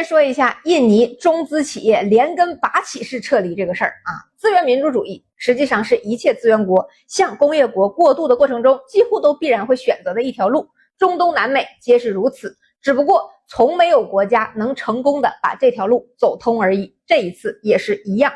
先说一下印尼中资企业连根拔起式撤离这个事儿啊。资源民主主义实际上是一切资源国向工业国过渡的过程中几乎都必然会选择的一条路，中东南美皆是如此，只不过从没有国家能成功的把这条路走通而已，这一次也是一样。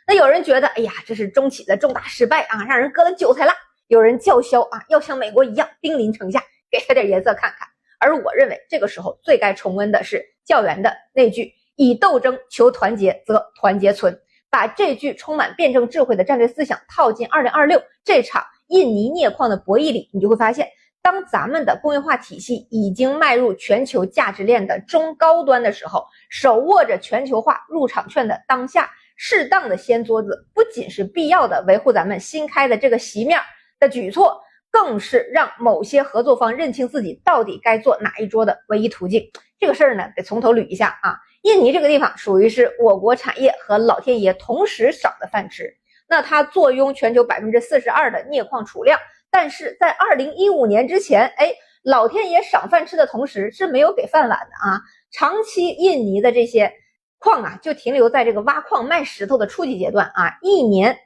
那有人觉得哎呀，这是中企的重大失败啊，让人割了韭菜了。有人叫嚣啊，要像美国一样兵临城下，给他点颜色看看。而我认为这个时候最该重温的是教员的那句以斗争求团结则团结存，把这句充满辩证智慧的战略思想套进2026这场印尼镍矿的博弈里，你就会发现，当咱们的工业化体系已经迈入全球价值链的中高端的时候，手握着全球化入场券的当下，适当的掀桌子不仅是必要的维护咱们新开的这个席面的举措，更是让某些合作方认清自己到底该做哪一桌的唯一途径。这个事儿呢，得从头捋一下啊。印尼这个地方属于是我国产业和老天爷同时赏的饭吃，那它坐拥全球 42% 的镍矿储量，但是在2015年之前，老天爷赏饭吃的同时是没有给饭碗的啊。长期印尼的这些矿啊，就停留在这个挖矿卖石头的初级阶段啊，一年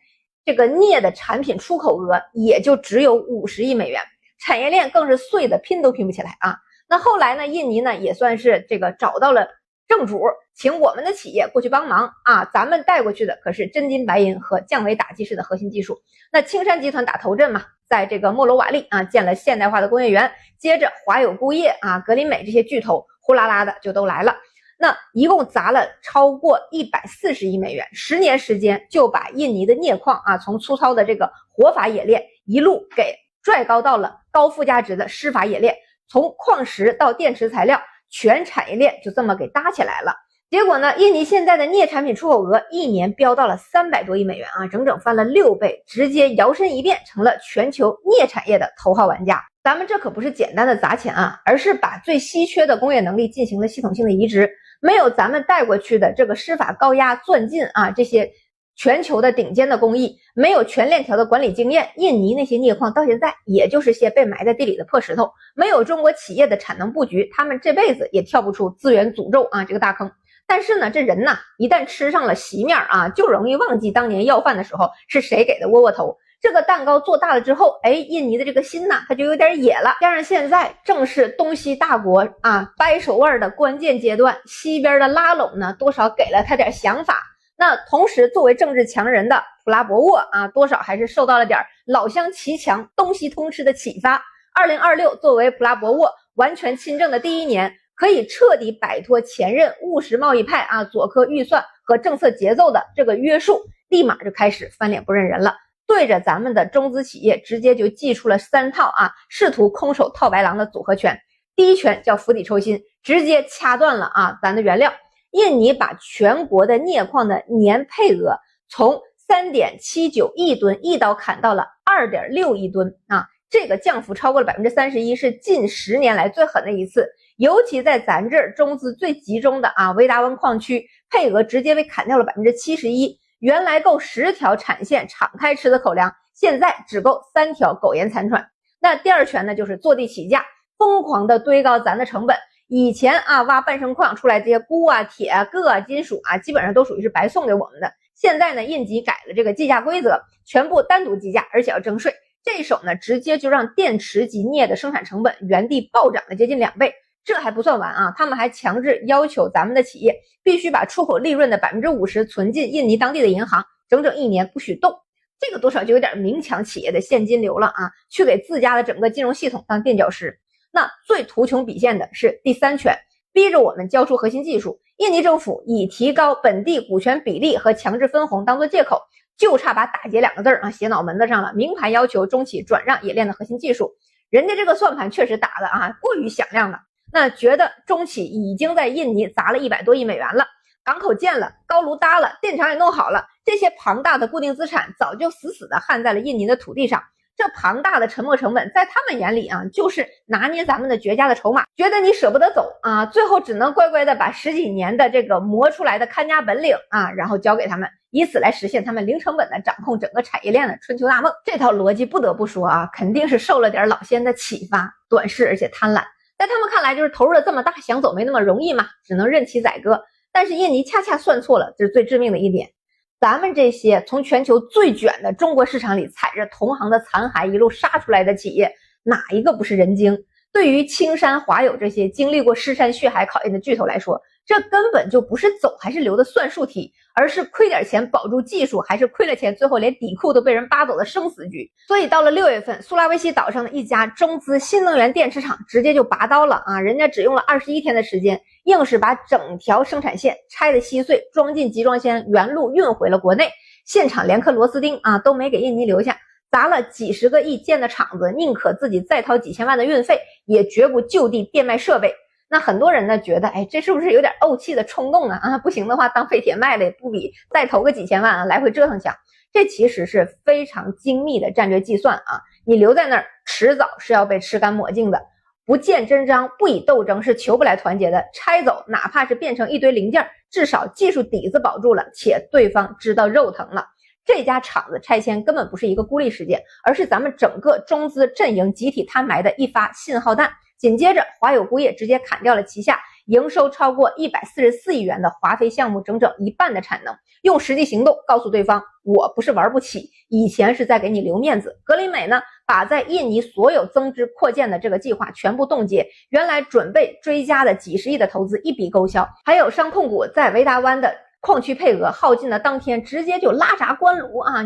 这个镍的产品出口额也就只有50亿美元，产业链更是碎的拼都拼不起来啊。那后来呢，印尼呢也算是这个找到了正主，请我们的企业过去帮忙啊，咱们带过去的可是真金白银和降维打击式的核心技术。那青山集团打头阵嘛，在这个莫罗瓦利啊建了现代化的工业园，接着华友钴业啊、格林美这些巨头呼啦啦的就都来了。那一共砸了超过140亿美元，10年时间就把印尼的镍矿啊从粗糙的这个活法冶炼一路给拽高到了高附加值的湿法冶炼，从矿石到电池材料，全产业链就这么给搭起来了。结果呢，印尼现在的镍产品出口额一年飙到了300多亿美元啊，整整翻了6倍，直接摇身一变成了全球镍产业的头号玩家。咱们这可不是简单的砸钱啊，而是把最稀缺的工业能力进行了系统性的移植。没有咱们带过去的这个湿法高压钻进啊，这些全球的顶尖的工艺，没有全链条的管理经验，印尼那些镍矿到现在也就是些被埋在地里的破石头。没有中国企业的产能布局，他们这辈子也跳不出资源诅咒啊这个大坑。但是呢，这人呐，一旦吃上了席面啊，就容易忘记当年要饭的时候是谁给的窝窝头。这个蛋糕做大了之后，印尼的这个心呐，它就有点野了。加上现在正是东西大国啊掰手腕的关键阶段，西边的拉拢呢，多少给了他点想法。那同时，作为政治强人的普拉博沃啊，多少还是受到了点老乡齐强、东西通吃的启发。2026作为普拉博沃完全亲政的第一年，可以彻底摆脱前任务实贸易派啊左科预算和政策节奏的这个约束，立马就开始翻脸不认人了。对着咱们的中资企业直接就祭出了3套啊，试图空手套白狼的组合拳。第一拳叫釜底抽薪，直接掐断了啊咱的原料。印尼把全国的镍矿的年配额从 3.79 亿吨一刀砍到了 2.6 亿吨啊，这个降幅超过了 31%， 是近10年来最狠的一次。尤其在咱这儿中资最集中的啊维达湾矿区，配额直接被砍掉了 71%。原来够10条产线敞开吃的口粮，现在只够3条苟延残喘。那第二拳呢，就是坐地起价，疯狂的堆高咱的成本。以前啊挖半生矿出来这些钴啊、铁啊、铬啊、金属啊，基本上都属于是白送给我们的。现在呢，印级改了这个计价规则，全部单独计价，而且要征税。这一手呢，直接就让电池级镍的生产成本原地暴涨了接近2倍。这还不算完啊，他们还强制要求咱们的企业必须把出口利润的 50% 存进印尼当地的银行，整整1年不许动。这个多少就有点明抢企业的现金流了啊，去给自家的整个金融系统当垫脚石。那最图穷匕见的是第3拳，逼着我们交出核心技术。印尼政府以提高本地股权比例和强制分红当做借口，就差把打劫2个字啊写脑门子上了，明牌要求中企转让冶炼的核心技术。人家这个算盘确实打的啊过于响亮了。那觉得中企已经在印尼砸了100多亿美元了，港口建了，高炉搭了，电厂也弄好了，这些庞大的固定资产早就死死的焊在了印尼的土地上。这庞大的沉没成本在他们眼里啊，就是拿捏咱们的绝佳的筹码，觉得你舍不得走啊，最后只能乖乖的把10几年的这个磨出来的看家本领啊，然后交给他们，以此来实现他们零成本的掌控整个产业链的春秋大梦。这套逻辑不得不说啊，肯定是受了点老仙的启发，短视而且贪婪。在他们看来，就是投入了这么大，想走没那么容易嘛，只能任其宰割。但是印尼恰恰算错了，这是最致命的一点。咱们这些从全球最卷的中国市场里踩着同行的残骸一路杀出来的企业，哪一个不是人精？对于青山华友这些经历过尸山血海考验的巨头来说，这根本就不是走还是留的算术题，而是亏点钱保住技术，还是亏了钱最后连底裤都被人扒走的生死局。所以到了6月份，苏拉威西岛上的一家中资新能源电池厂直接就拔刀了啊！人家只用了21天的时间，硬是把整条生产线拆得稀碎，装进集装箱，原路运回了国内，现场连颗螺丝钉啊都没给印尼留下。砸了几十个亿建的厂子，宁可自己再掏几千万的运费，也绝不就地变卖设备。那很多人呢觉得，这是不是有点怄气的冲动啊？不行的话当废铁卖了也不比再投个几千万来回折腾强。这其实是非常精密的战略计算啊！你留在那儿，迟早是要被吃干抹净的。不见真章，不以斗争是求不来团结的。拆走，哪怕是变成一堆零件，至少技术底子保住了，且对方知道肉疼了。这家厂子拆迁根本不是一个孤立事件，而是咱们整个中资阵营集体摊埋的一发信号弹。紧接着，华友钴业直接砍掉了旗下营收超过144亿元的华飞项目整整一半的产能，用实际行动告诉对方，我不是玩不起，以前是在给你留面子。格林美呢，把在印尼所有增资扩建的这个计划全部冻结，原来准备追加的几十亿的投资一笔勾销，还有商控股在维达湾的矿区配额耗尽的当天直接就拉闸关炉啊！